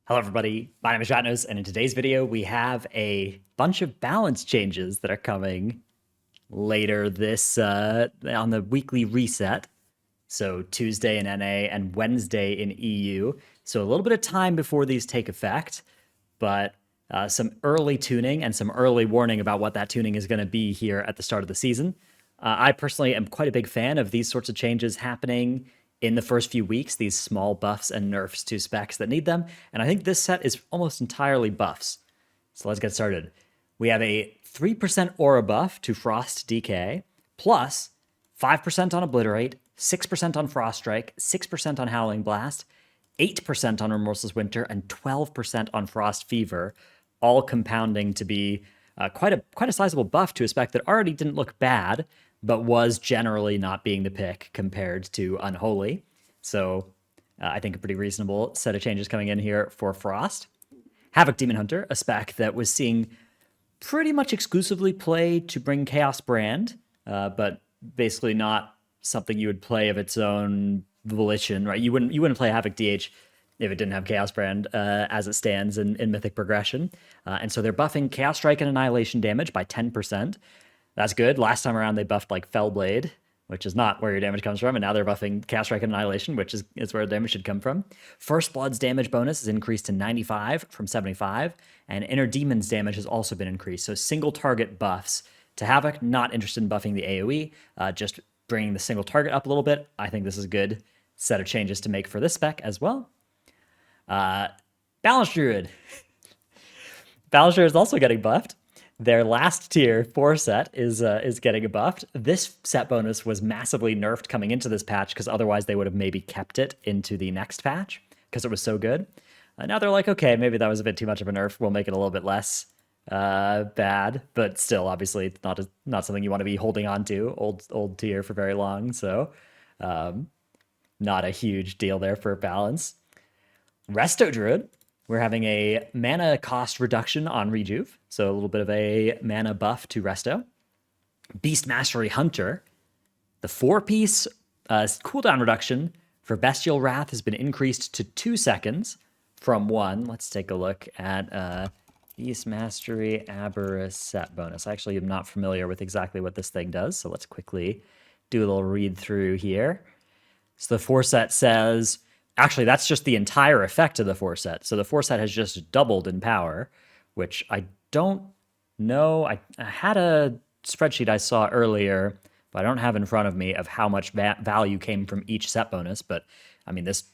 Hello everybody, my name is Jatnos, and in today's video we have a bunch of balance changes that are coming later this on the weekly reset. So Tuesday in NA and Wednesday in EU. So a little bit of time before these take effect, but some early tuning and some early warning about what that tuning is going to be here at the start of the season. I personally am quite a big fan of these sorts of changes happening in the first few weeks, these small buffs and nerfs to specs that need them. And I think this set is almost entirely buffs. So let's get started. We have a 3% aura buff to Frost DK, plus 5% on Obliterate, 6% on Frost Strike, 6% on Howling Blast, 8% on Remorseless Winter, and 12% on Frost Fever, all compounding to be quite a sizable buff to a spec that already didn't look bad, but was generally not being the pick compared to Unholy. So I think a pretty reasonable set of changes coming in here for Frost. Havoc Demon Hunter, a spec that was seeing pretty much exclusively play to bring Chaos Brand, but basically not something you would play of its own volition, right? You wouldn't play Havoc DH if it didn't have Chaos Brand as it stands in Mythic Progression. And so they're buffing Chaos Strike and Annihilation damage by 10%. That's good. Last time around, they buffed like Fellblade, which is not where your damage comes from, and now they're buffing Chaos Strike and Annihilation, which is where damage should come from. First Blood's damage bonus is increased to 95 from 75, and Inner Demon's damage has also been increased. So single target buffs to Havoc, not interested in buffing the AoE, just bringing the single target up a little bit. I think this is a good set of changes to make for this spec as well. Balance Druid. Balance Druid is also getting buffed. Their last tier 4 set is getting buffed. This set bonus was massively nerfed coming into this patch because otherwise they would have maybe kept it into the next patch because it was so good. Now they're like, okay, maybe that was a bit too much of a nerf. We'll make it a little bit less bad, but still, obviously, it's not something you want to be holding on to old tier for very long. So, not a huge deal there for balance. Resto Druid. We're having a mana cost reduction on Rejuve, so a little bit of a mana buff to Resto. Beast Mastery Hunter. The 4-piece cooldown reduction for Bestial Wrath has been increased to 2 seconds from 1. Let's take a look at Beast Mastery Aberrus set bonus. I actually am not familiar with exactly what this thing does, so let's quickly do a little read through here. So the 4 set says... Actually, that's just the entire effect of the 4 set. So the 4 set has just doubled in power, which I don't know. I had a spreadsheet I saw earlier, but I don't have in front of me of how much value came from each set bonus. But I mean, this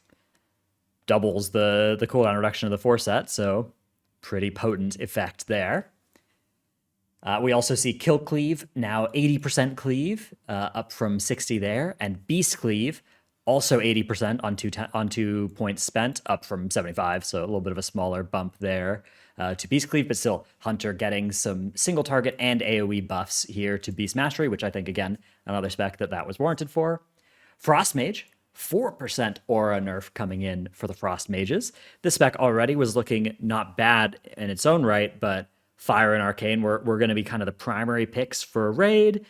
doubles the cooldown reduction of the 4 set, so pretty potent effect there. We also see Kill Cleave, now 80% cleave, up from 60 there, and Beast Cleave, also 80% on 2 points spent, up from 75, so a little bit of a smaller bump there to Beast Cleave, but still Hunter getting some single target and AoE buffs here to Beast Mastery, which I think, again, another spec that was warranted for. Frost Mage, 4% aura nerf coming in for the Frost Mages. This spec already was looking not bad in its own right, but Fire and Arcane were going to be kind of the primary picks for a raid.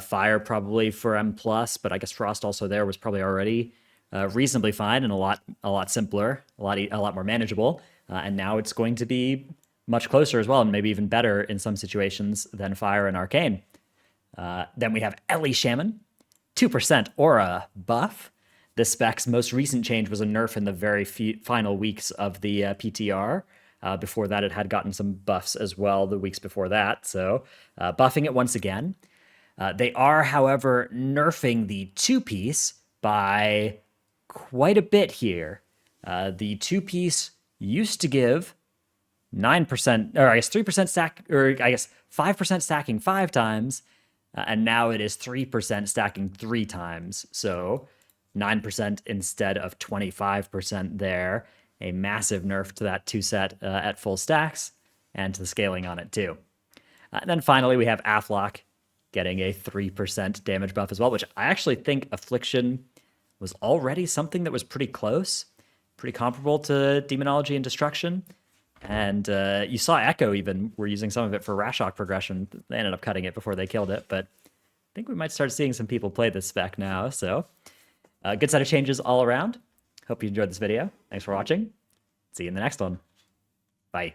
Fire probably for M+, but I guess Frost also there was probably already reasonably fine and a lot simpler, a lot more manageable. And now it's going to be much closer as well, and maybe even better in some situations than Fire and Arcane. Then we have Ellie Shaman, 2% aura buff. This spec's most recent change was a nerf in the very final weeks of the PTR. Before that, it had gotten some buffs as well the weeks before that. So buffing it once again. They are, however, nerfing the 2-piece by quite a bit here. The 2-piece used to give 9%, or I guess 3% stack, or I guess 5% stacking 5 times, and now it is 3% stacking 3 times. So 9% instead of 25% there. A massive nerf to that 2 set at full stacks, and to the scaling on it too. And then finally, we have Aflock getting a 3% damage buff as well, which I actually think Affliction was already something that was pretty close, pretty comparable to Demonology and Destruction. And you saw Echo even were using some of it for Rashok progression. They ended up cutting it before they killed it, but I think we might start seeing some people play this spec now. So good set of changes all around. Hope you enjoyed this video. Thanks for watching. See you in the next one. Bye.